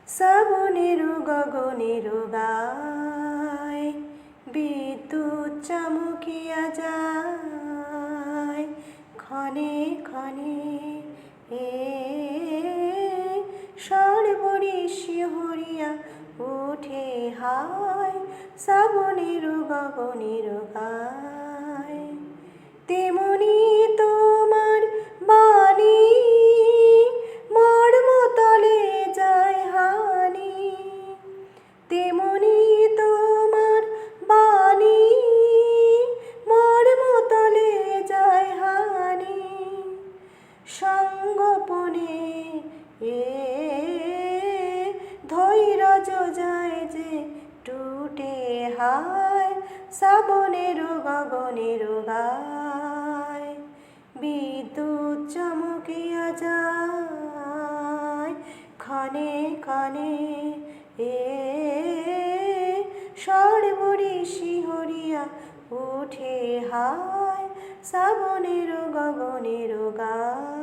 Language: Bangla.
শ্রাবণের গগনের গায় বিদ্যুৎ চমকিয়া যায় ক্ষণে ক্ষণে এ সর্বরি শিহরিয়া উঠে হায় শ্রাবণের গগনের গায় তেমনি তোমার বাণী মর্মতলে যায় হানি তেমনি তোমার বাণী মর্মতলে যায় হানি সঙ্গোপনে এ ধৈর্য যায় যে টুটে হায় শ্রাবণের গগনের গায় বিদ্যুৎ চমকিয়া যায় ক্ষণে ক্ষণে এ সর্বরি শিহরিয়া উঠে হায় শ্রাবণের গগনের গায়।